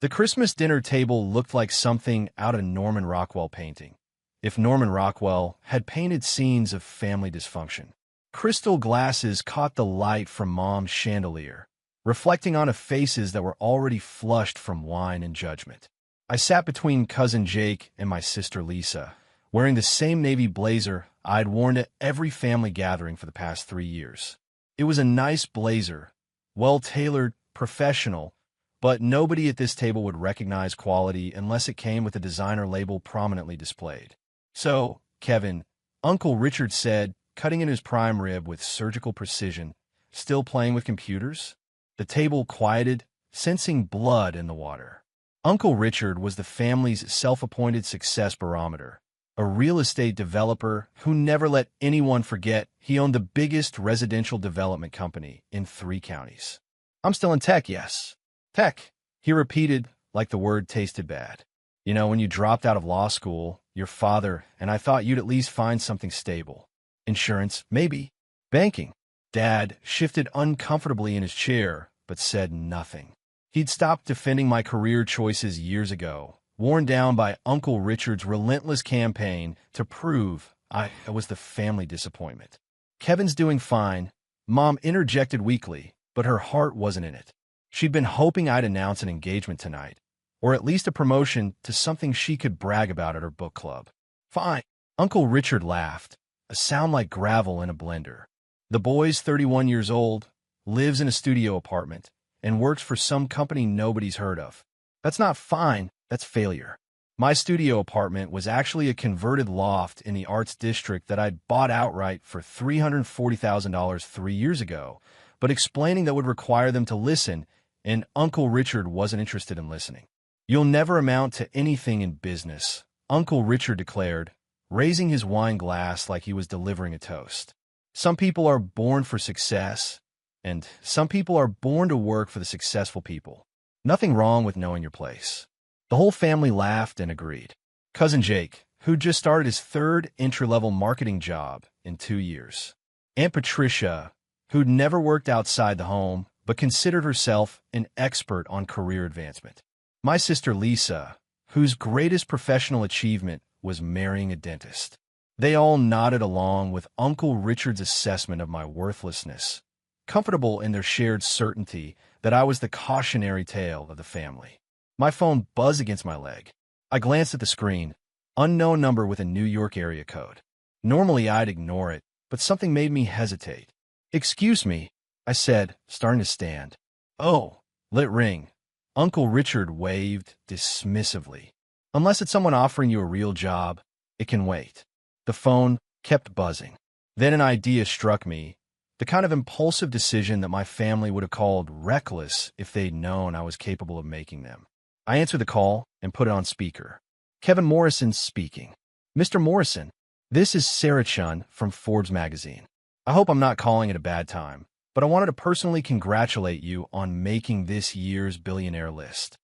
The Christmas dinner table looked like something out of a Norman Rockwell painting, if Norman Rockwell had painted scenes of family dysfunction. Crystal glasses caught the light from Mom's chandelier, reflecting onto faces that were already flushed from wine and judgment. I sat between Cousin Jake and my sister Lisa, wearing the same navy blazer I'd worn to every family gathering for the past 3 years. It was a nice blazer, well-tailored, professional, but nobody at this table would recognize quality unless it came with a designer label prominently displayed. "So, Kevin," Uncle Richard said, cutting in his prime rib with surgical precision, "still playing with computers?" The table quieted, sensing blood in the water. Uncle Richard was the family's self-appointed success barometer, a real estate developer who never let anyone forget he owned the biggest residential development company in 3 counties. "I'm still in tech, yes." "Tech," he repeated like the word tasted bad. "You know, when you dropped out of law school, your father and I thought you'd at least find something stable. Insurance, maybe. Banking." Dad shifted uncomfortably in his chair, but said nothing. He'd stopped defending my career choices years ago, worn down by Uncle Richard's relentless campaign to prove I was the family disappointment. "Kevin's doing fine," Mom interjected weakly, but her heart wasn't in it. She'd been hoping I'd announce an engagement tonight, or at least a promotion to something she could brag about at her book club. "Fine." Uncle Richard laughed, a sound like gravel in a blender. "The boy's 31 years old, lives in a studio apartment, and works for some company nobody's heard of. That's not fine, that's failure." My studio apartment was actually a converted loft in the Arts District that I'd bought outright for $340,000 3 years ago, but explaining that would require them to listen, and Uncle Richard wasn't interested in listening. "You'll never amount to anything in business," Uncle Richard declared, raising his wine glass like he was delivering a toast. "Some people are born for success, and some people are born to work for the successful people. Nothing wrong with knowing your place." The whole family laughed and agreed. Cousin Jake, who'd just started his 3rd entry-level marketing job in 2 years. Aunt Patricia, who'd never worked outside the home, but considered herself an expert on career advancement. My sister Lisa, whose greatest professional achievement was marrying a dentist. They all nodded along with Uncle Richard's assessment of my worthlessness, comfortable in their shared certainty that I was the cautionary tale of the family. My phone buzzed against my leg. I glanced at the screen. Unknown number with a New York area code. Normally I'd ignore it, but something made me hesitate. "Excuse me," I said, starting to stand. "Oh," let ring. Uncle Richard waved dismissively. "Unless it's someone offering you a real job, it can wait." The phone kept buzzing. Then an idea struck me, the kind of impulsive decision that my family would have called reckless if they'd known I was capable of making them. I answered the call and put it on speaker. "Kevin Morrison speaking." "Mr. Morrison, this is Sarah Chun from Forbes magazine. I hope I'm not calling it a bad time, but I wanted to personally congratulate you on making this year's billionaire list."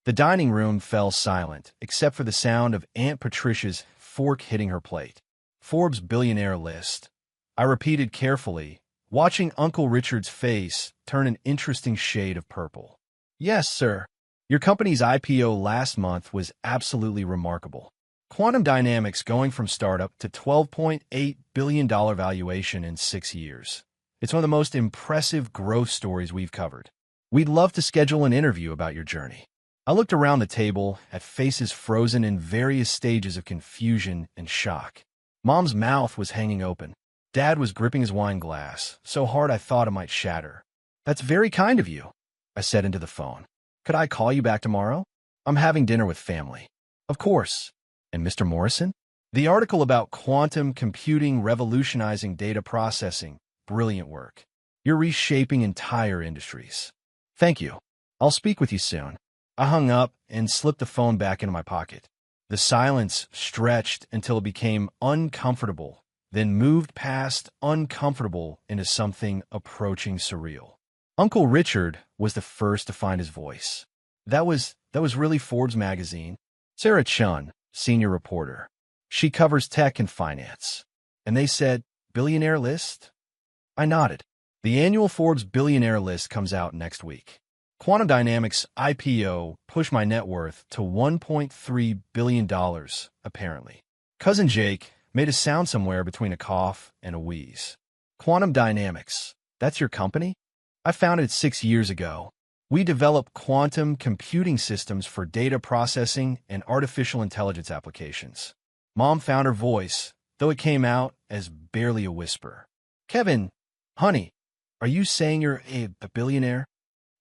The dining room fell silent, except for the sound of Aunt Patricia's fork hitting her plate. "Forbes billionaire list," I repeated carefully, watching Uncle Richard's face turn an interesting shade of purple. "Yes, sir. Your company's IPO last month was absolutely remarkable. Quantum Dynamics going from startup to $12.8 billion valuation in 6 years. It's one of the most impressive growth stories we've covered. We'd love to schedule an interview about your journey." I looked around the table at faces frozen in various stages of confusion and shock. Mom's mouth was hanging open. Dad was gripping his wine glass, so hard I thought it might shatter. "That's very kind of you," I said into the phone. "Could I call you back tomorrow? I'm having dinner with family." "Of course." "And Mr. Morrison?" "The article about quantum computing revolutionizing data processing. Brilliant work. You're reshaping entire industries." "Thank you. I'll speak with you soon." I hung up and slipped the phone back into my pocket. The silence stretched until it became uncomfortable, then moved past uncomfortable into something approaching surreal. Uncle Richard was the first to find his voice. That was really Forbes magazine. Sarah Chun, senior reporter. She covers tech and finance. And they said, "Billionaire list?" I nodded. "The annual Forbes billionaire list comes out next week." Quantum Dynamics IPO pushed my net worth to $1.3 billion, apparently. Cousin Jake made a sound somewhere between a cough and a wheeze. Quantum Dynamics, that's your company? I founded it 6 years ago. We develop quantum computing systems for data processing and artificial intelligence applications. Mom found her voice, though it came out as barely a whisper. Kevin, honey, are you saying you're a billionaire?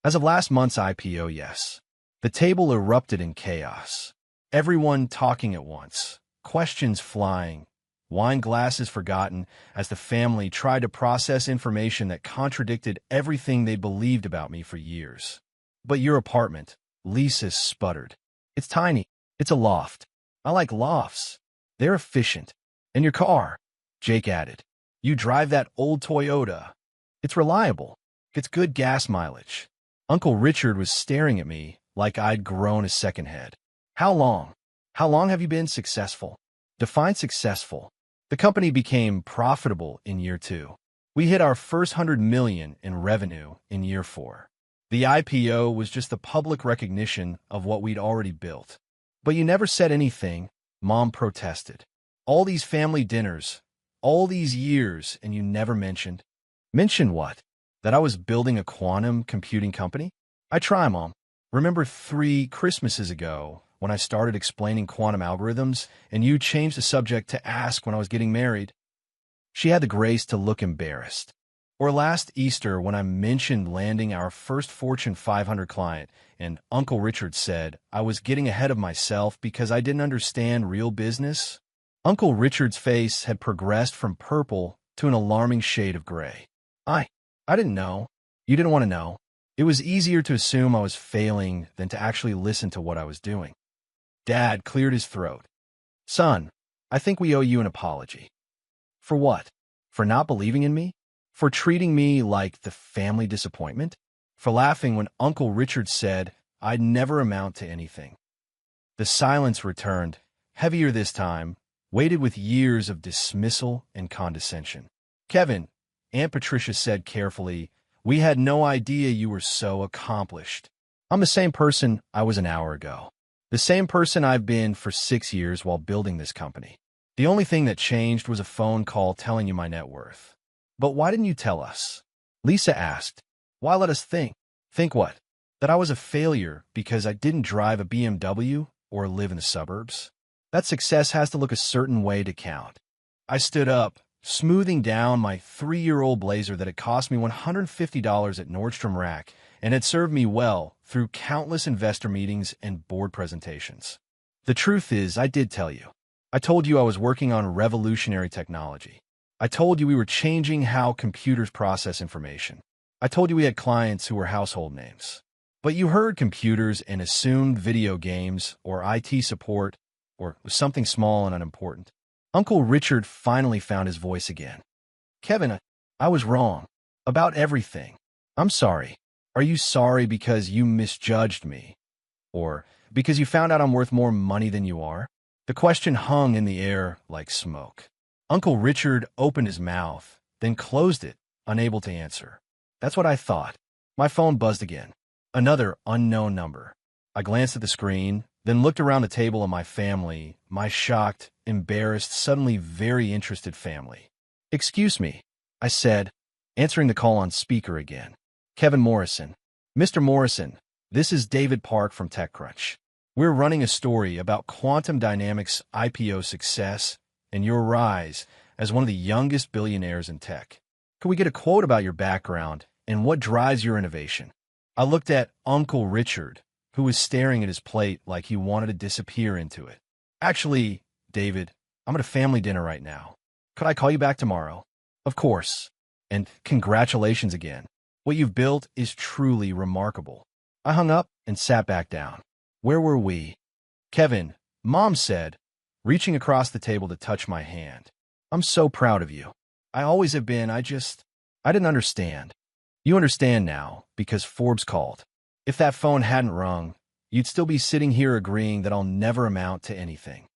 As of last month's IPO, yes. The table erupted in chaos. Everyone talking at once, questions flying, wine glasses forgotten as the family tried to process information that contradicted everything they believed about me for years. But your apartment, Lisa sputtered. It's tiny. It's a loft. I like lofts. They're efficient. And your car, Jake added. You drive that old Toyota. It's reliable. It's good gas mileage. Uncle Richard was staring at me like I'd grown a second head. How long? How long have you been successful? Define successful. The company became profitable in year 2. We hit our first $100 million in revenue in year 4. The IPO was just the public recognition of what we'd already built. But you never said anything, Mom protested. All these family dinners, all these years, and you never mentioned. Mentioned what? That I was building a quantum computing company? I try, Mom. Remember 3 Christmases ago when I started explaining quantum algorithms and you changed the subject to ask when I was getting married? She had the grace to look embarrassed. Or last Easter when I mentioned landing our first Fortune 500 client and Uncle Richard said I was getting ahead of myself because I didn't understand real business? Uncle Richard's face had progressed from purple to an alarming shade of gray. I didn't know. You didn't want to know. It was easier to assume I was failing than to actually listen to what I was doing. Dad cleared his throat. Son, I think we owe you an apology. For what? For not believing in me? For treating me like the family disappointment? For laughing when Uncle Richard said I'd never amount to anything? The silence returned, heavier this time, weighted with years of dismissal and condescension. Kevin, Aunt Patricia said carefully, we had no idea you were so accomplished. I'm the same person I was an hour ago. The same person I've been for 6 years while building this company. The only thing that changed was a phone call telling you my net worth. But why didn't you tell us? Lisa asked. Why let us think? Think what? That I was a failure because I didn't drive a BMW or live in the suburbs? That success has to look a certain way to count. I stood up, smoothing down my 3-year-old blazer that had cost me $150 at Nordstrom Rack and had served me well through countless investor meetings and board presentations. The truth is, I did tell you. I told you I was working on revolutionary technology. I told you we were changing how computers process information. I told you we had clients who were household names. But you heard computers and assumed video games or IT support or something small and unimportant. Uncle Richard finally found his voice again. Kevin, I was wrong. About everything. I'm sorry. Are you sorry because you misjudged me? Or because you found out I'm worth more money than you are? The question hung in the air like smoke. Uncle Richard opened his mouth, then closed it, unable to answer. That's what I thought. My phone buzzed again. Another unknown number. I glanced at the screen, then looked around the table at my family, my shocked, embarrassed, suddenly very interested family. Excuse me, I said, answering the call on speaker again. Kevin Morrison. Mr. Morrison, this is David Park from TechCrunch. We're running a story about Quantum Dynamics' IPO success and your rise as one of the youngest billionaires in tech. Could we get a quote about your background and what drives your innovation? I looked at Uncle Richard, who was staring at his plate like he wanted to disappear into it. Actually, David, I'm at a family dinner right now. Could I call you back tomorrow? Of course. And congratulations again. What you've built is truly remarkable. I hung up and sat back down. Where were we? Kevin, Mom said, reaching across the table to touch my hand. I'm so proud of you. I always have been. I didn't understand. You understand now because Forbes called. If that phone hadn't rung, you'd still be sitting here agreeing that I'll never amount to anything.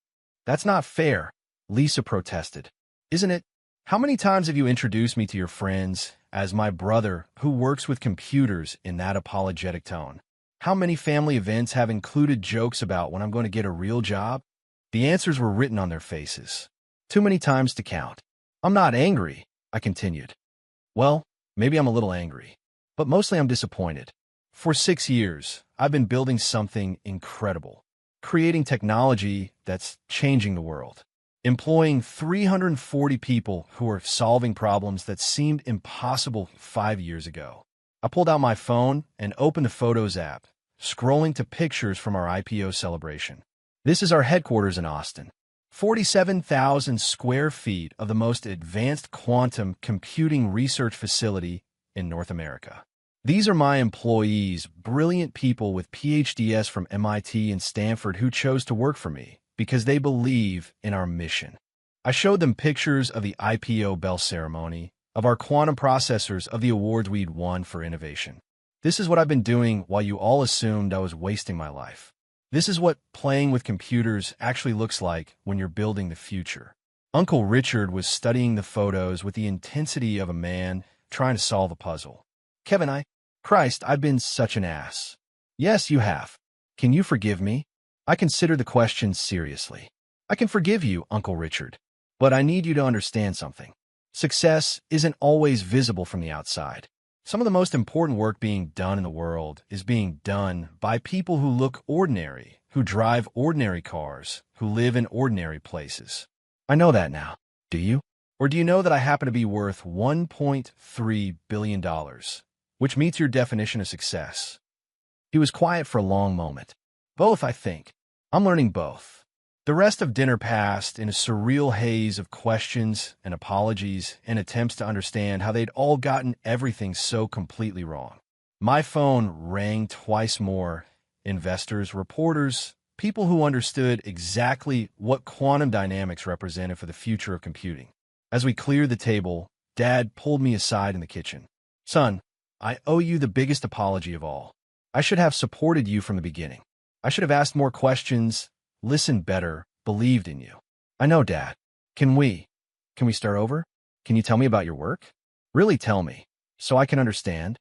That's not fair, Lisa protested. Isn't it? How many times have you introduced me to your friends as my brother who works with computers in that apologetic tone? How many family events have included jokes about when I'm going to get a real job? The answers were written on their faces. Too many times to count. I'm not angry, I continued. Well, maybe I'm a little angry, but mostly I'm disappointed. For 6 years, I've been building something incredible, creating technology that's changing the world, employing 340 people who are solving problems that seemed impossible 5 years ago. I pulled out my phone and opened the Photos app, scrolling to pictures from our IPO celebration. This is our headquarters in Austin. 47,000 square feet of the most advanced quantum computing research facility in North America. These are my employees, brilliant people with PhDs from MIT and Stanford who chose to work for me because they believe in our mission. I showed them pictures of the IPO bell ceremony, of our quantum processors, of the awards we'd won for innovation. This is what I've been doing while you all assumed I was wasting my life. This is what playing with computers actually looks like when you're building the future. Uncle Richard was studying the photos with the intensity of a man trying to solve a puzzle. Kevin, Christ, I've been such an ass. Yes, you have. Can you forgive me? I consider the question seriously. I can forgive you, Uncle Richard. But I need you to understand something. Success isn't always visible from the outside. Some of the most important work being done in the world is being done by people who look ordinary, who drive ordinary cars, who live in ordinary places. I know that now. Do you? Or do you know that I happen to be worth $1.3 billion? Which meets your definition of success. He was quiet for a long moment. Both, I think. I'm learning both. The rest of dinner passed in a surreal haze of questions and apologies and attempts to understand how they'd all gotten everything so completely wrong. My phone rang twice more. Investors, reporters, people who understood exactly what quantum dynamics represented for the future of computing. As we cleared the table, Dad pulled me aside in the kitchen. Son, I owe you the biggest apology of all. I should have supported you from the beginning. I should have asked more questions, listened better, believed in you. I know, Dad. Can we start over? Can you tell me about your work? Really tell me, so I can understand.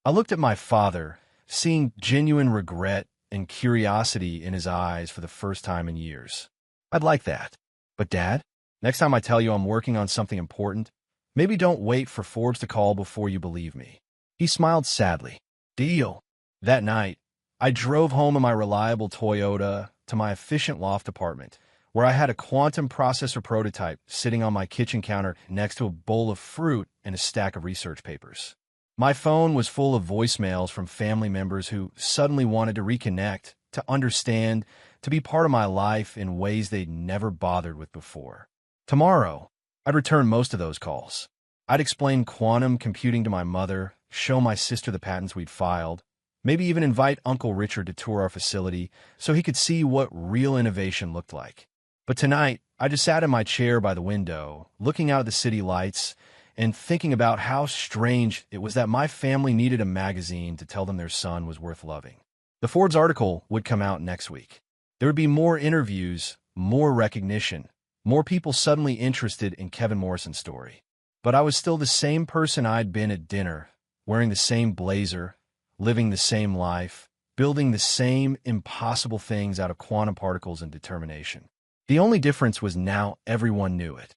I looked at my father, seeing genuine regret and curiosity in his eyes for the first time in years. I'd like that. But Dad, next time I tell you I'm working on something important, maybe don't wait for Forbes to call before you believe me. He smiled sadly. Deal. That night, I drove home in my reliable Toyota to my efficient loft apartment, where I had a quantum processor prototype sitting on my kitchen counter next to a bowl of fruit and a stack of research papers. My phone was full of voicemails from family members who suddenly wanted to reconnect, to understand, to be part of my life in ways they'd never bothered with before. Tomorrow, I'd return most of those calls. I'd explain quantum computing to my mother, show my sister the patents we'd filed, maybe even invite Uncle Richard to tour our facility so he could see what real innovation looked like. But tonight, I just sat in my chair by the window, looking out at the city lights and thinking about how strange it was that my family needed a magazine to tell them their son was worth loving. The Forbes article would come out next week. There would be more interviews, more recognition, more people suddenly interested in Kevin Morrison's story. But I was still the same person I'd been at dinner, wearing the same blazer, living the same life, building the same impossible things out of quantum particles and determination. The only difference was now everyone knew it.